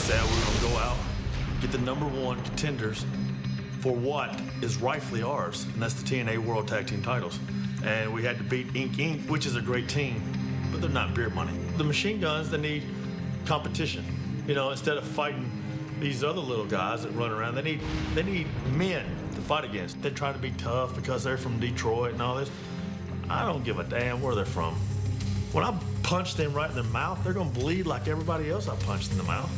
said we were going to go out, get the #1 contenders for what is rightfully ours, and that's the TNA World Tag Team titles. And we had to beat Inc., which is a great team, but they're not beer money. The Machine Guns, they need competition. You know, instead of fighting these other little guys that run around, they need men to fight against. They try to be tough because they're from Detroit and all this. I don't give a damn where they're from. When I punch them right in the mouth, they're gonna bleed like everybody else I punched in the mouth.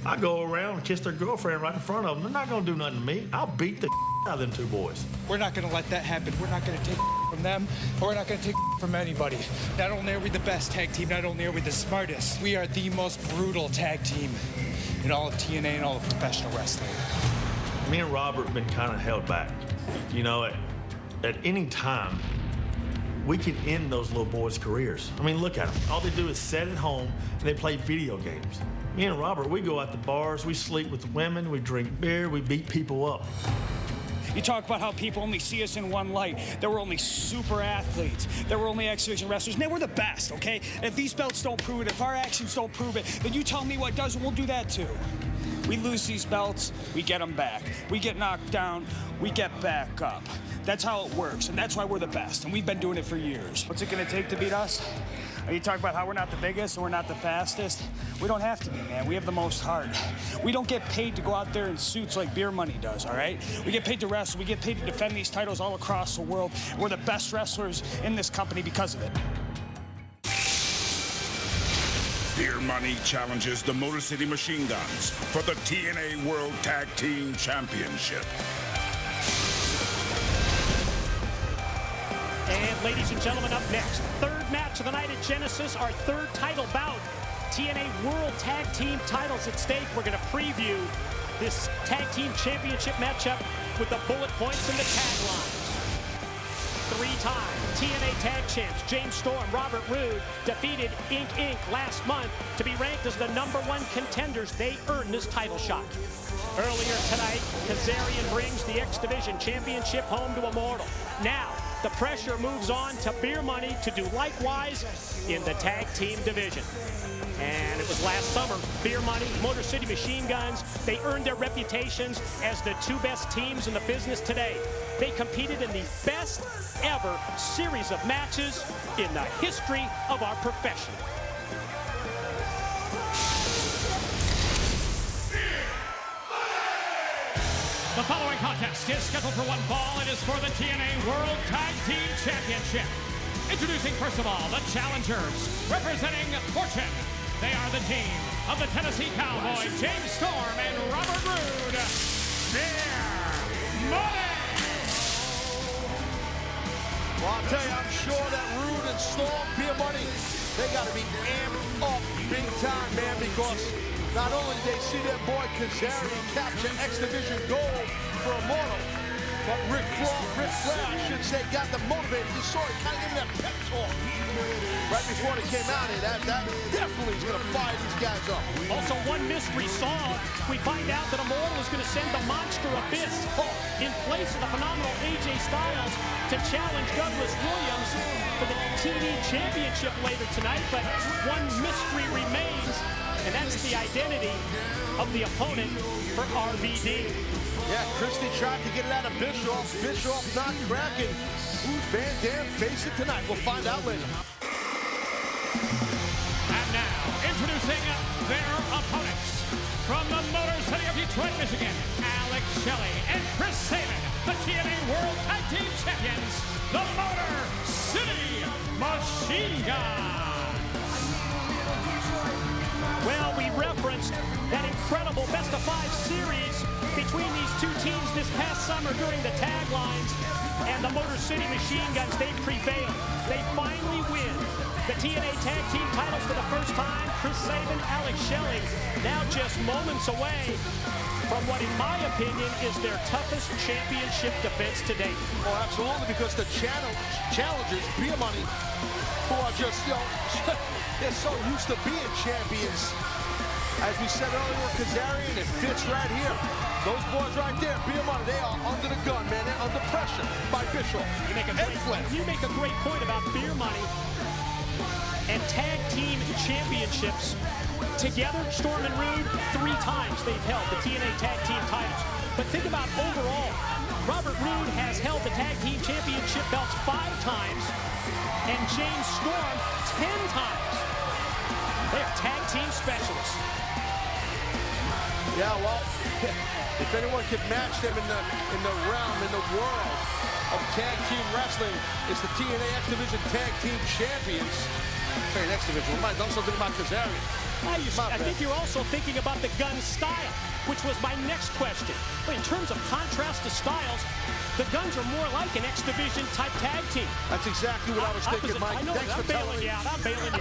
I go around and kiss their girlfriend right in front of them. They're not gonna do nothing to me. I'll beat the out of them two boys. We're not gonna let that happen. We're not gonna take from them, or we're not gonna take from anybody. Not only are we the best tag team, not only are we the smartest, we are the most brutal tag team in all of TNA and all of professional wrestling. Me and Robert have been kind of held back. You know, at any time, we can end those little boys' careers. I mean, look at them. All they do is sit at home and they play video games. Me and Robert, we go out to bars, we sleep with women, we drink beer, we beat people up. You talk about how people only see us in one light, that we're only super athletes, that we're only X Division wrestlers. Man, we're the best, okay? If these belts don't prove it, if our actions don't prove it, then you tell me what does, and we'll do that too. We lose these belts, we get them back. We get knocked down, we get back up. That's how it works, and that's why we're the best, and we've been doing it for years. What's it gonna take to beat us? You talk about how we're not the biggest and we're not the fastest. We don't have to be, man. We have the most heart. We don't get paid to go out there in suits like Beer Money does, all right? We get paid to wrestle. We get paid to defend these titles all across the world. We're the best wrestlers in this company because of it. Beer Money challenges the Motor City Machine Guns for the TNA World Tag Team Championship. And ladies and gentlemen, up next, third match of the night at Genesis, our third title bout. TNA World Tag Team titles at stake. We're going to preview this Tag Team Championship matchup with the bullet points and the taglines. Three-time TNA Tag Champs James Storm, Robert Roode defeated Inc. last month to be ranked as the #1 contenders. They earned this title shot. Earlier tonight, Kazarian brings the X Division Championship home to Immortal. Now, the pressure moves on to Beer Money to do likewise in the tag team division. And it was last summer, Beer Money, Motor City Machine Guns, they earned their reputations as the two best teams in the business today. They competed in the best ever series of matches in the history of our profession. The following contest is scheduled for one fall. It is for the TNA World Tag Team Championship. Introducing, first of all, the challengers. Representing Fortune, they are the team of the Tennessee Cowboy, James Storm and Robert Roode. Beer Money! Well, I'll tell you, I'm sure that Roode and Storm, Beer Money, they got to be amped up big time, man, because not only did they see their boy Kazarian capture X Division gold for Immortal, but Ric Flair, I should say, got them motivated. You saw it, kind of giving that pep talk right before they came out here. That definitely is going to fire these guys up. Also, one mystery solved. We find out that Immortal is going to send the Monster Abyss in place of the phenomenal AJ Styles to challenge Douglas Williams for the TV Championship later tonight. But one mystery remains, and that's the identity of the opponent for RVD. Yeah, Christie tried to get it out of Bischoff. Bischoff not cracking. Who's Van Dam facing tonight? We'll find out later. And now, introducing their opponents. From the Motor City of Detroit, Michigan, Alex Shelley and Chris Sabin, the TNA World Tag Team Champions, the Motor City Machine Guns. Well, we referenced that incredible best-of-5 series between these two teams this past summer during the taglines, and the Motor City Machine Guns, they prevailed. They finally win the TNA Tag Team titles for the first time. Chris Sabin, Alex Shelley, now just moments away from what, in my opinion, is their toughest championship defense to date. Oh, absolutely, because the challengers, Beer Money, who are just, you know, they're so used to being champions. As we said earlier with Kazarian, it fits right here. Those boys right there, Beer Money, they are under the gun, man. They're under pressure by Bischoff. You make a great point about Beer Money and tag team championships. Together, Storm and Rude, 3 times they've held the TNA Tag Team titles. But think about overall, Robert Roode has held the Tag Team Championship belts 5 times, and James Storm 10 times. They are tag team specialists. Yeah, well, if anyone could match them in the realm, in the world of tag team wrestling, it's the TNA X Division Tag Team Champions. Saying X Division, we might have done something about Kazarian. I think you're also thinking about the gun style, which was my next question. But in terms of contrast to styles, the Guns are more like an X Division type tag team. That's exactly what I was thinking, Mike. I know, I'm bailing you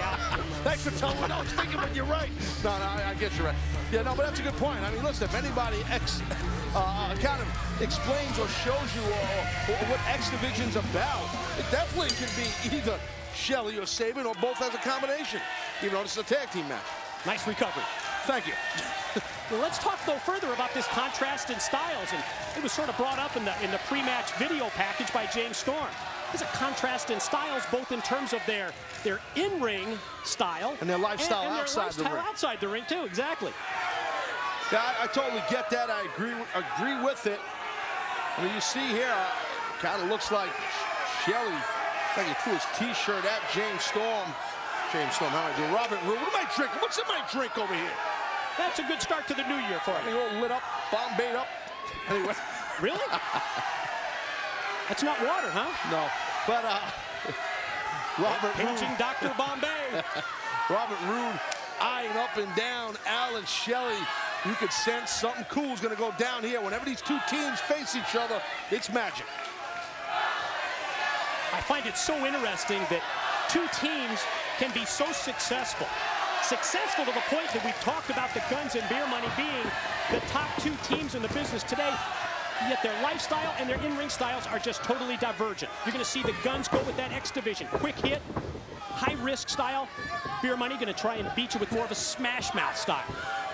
out. Thanks for telling me what I was thinking, but you're right. No, I get you right. Yeah, no, but that's a good point. I mean, listen, if anybody kind of explains or shows you what X Division's about, it definitely can be either Shelley or Sabin, or both as a combination, even though this is a tag team match. Nice recovery. Thank you. Well, let's talk, though, further about this contrast in styles, and it was sort of brought up in the pre-match video package by James Storm. There's a contrast in styles, both in terms of their in-ring style and their lifestyle and outside the ring. Outside the ring, too, exactly. Yeah, I totally get that. I agree with it. I mean, you see here, kind of looks like Shelley, like he threw his T-shirt at James Storm. James Storm, how I do? Robert Roode, what am I drinking? What's in my drink over here? That's a good start to the new year for me. All lit up, Bombayed up. Anyway. Really? That's not water, huh? No, but Robert Paging Roode. Dr. Bombay. Robert Roode eyeing up and down Alex Shelley. You could sense something cool is going to go down here. Whenever these two teams face each other, it's magic. I find it so interesting that 2 teams can be so successful. Successful to the point that we've talked about the Guns and Beer Money being the top 2 teams in the business today, yet their lifestyle and their in-ring styles are just totally divergent. You're going to see the Guns go with that X Division. Quick hit, high-risk style. Beer Money going to try and beat you with more of a smash mouth style.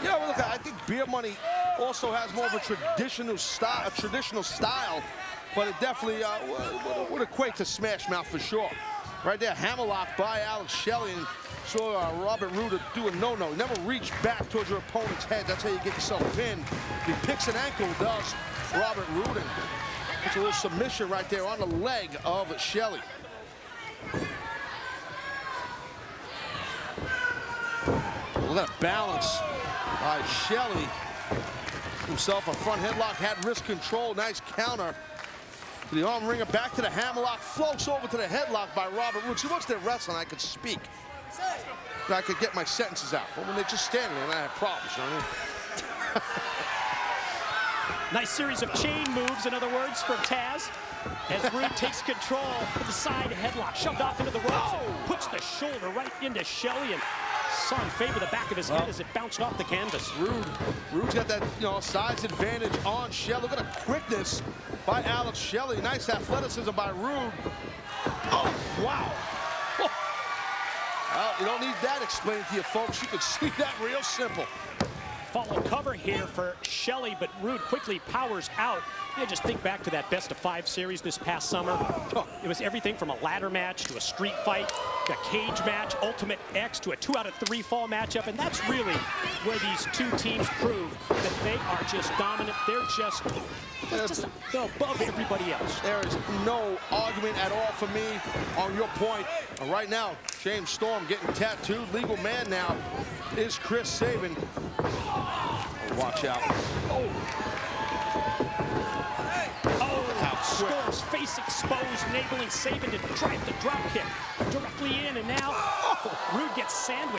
Yeah, well, look, I think Beer Money also has more of a traditional style, but it definitely would equate to smash mouth for sure. Right there, hammerlock by Alex Shelley, and saw Robert Roode do a no-no. Never reach back towards your opponent's head. That's how you get yourself pinned. He picks an ankle, does Robert Roode, and it's a little submission right there on the leg of Shelley. Look at that balance by Shelley. Himself a front headlock, had wrist control, nice counter. The arm wringer back to the hammerlock, floats over to the headlock by Robert Roode. See, once they're wrestling, I could speak. I could get my sentences out. But when they're just standing there, I have problems, you know what I mean? Nice series of chain moves, in other words, from Taz. As Roode takes control of the side headlock, shoved off into the ropes, and puts the shoulder right into Shelley, and saw him favor the back of his head as it bounced off the canvas. Rude's got that, size advantage on Shelley. Look at the quickness by Alex Shelley. Nice athleticism by Roode. Oh, wow. Oh. Well, you don't need that explained to you, folks. You can see that real simple. Follow cover here for Shelley, but Roode quickly powers out. Yeah, just think back to that best-of-5 series this past summer. It was everything from a ladder match to a street fight, a cage match, Ultimate X to a 2-out-of-3 fall matchup, and that's really where these 2 teams prove that they are just dominant. They're above everybody else. There is no argument at all for me on your point. Right now, James Storm getting tattooed. Legal man now is Chris Sabin. Watch out. Storm's face exposed, enabling Sabin to drive the drop kick directly in, and now Roode gets sandwiched.